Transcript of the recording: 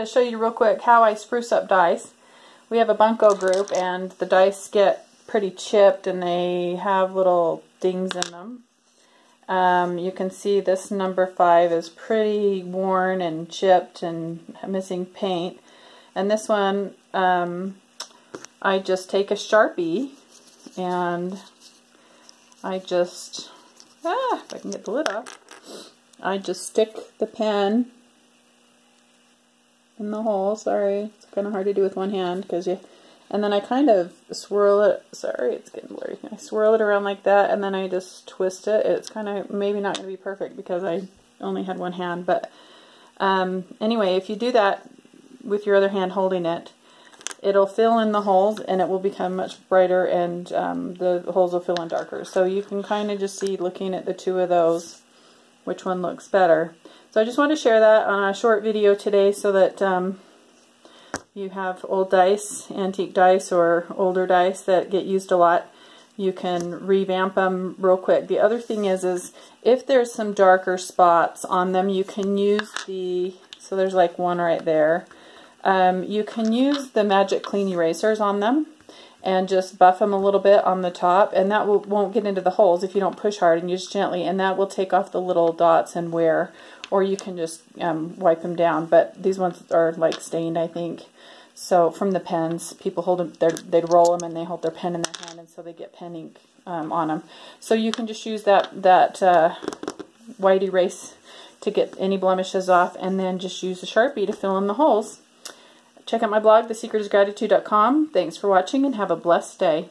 to show you real quick how I spruce up dice. We have a bunco group, and the dice get pretty chipped, and they have little dings in them. You can see this number 5 is pretty worn and chipped and missing paint. And this one, I just take a Sharpie and I just, if I can get the lid off, I just stick the pen in the hole. Sorry, it's kind of hard to do with one hand and then I kind of swirl it. Sorry, it's getting blurry. I swirl it around like that, and then I just twist it. It's kind of maybe not going to be perfect because I only had one hand, but anyway, if you do that with your other hand holding it, it'll fill in the holes and it will become much brighter, and the holes will fill in darker. So you can kind of just see, looking at the two of those, which one looks better. So I just want to share that on a short video today so that you have old dice, antique dice, or older dice that get used a lot. You can revamp them real quick. The other thing is if there's some darker spots on them, you can use so there's like one right there. You can use the Magic Clean erasers on them and just buff them a little bit on the top, and that won't get into the holes if you don't push hard and use gently, and that will take off the little dots and wear. Or you can just wipe them down, but these ones are like stained, I think. So from the pens, people hold them, they'd roll them and they hold their pen in their hand, and so they get pen ink on them. So you can just use that white erase to get any blemishes off, and then just use the Sharpie to fill in the holes. Check out my blog, thesecretisgratitude.com. Thanks for watching and have a blessed day.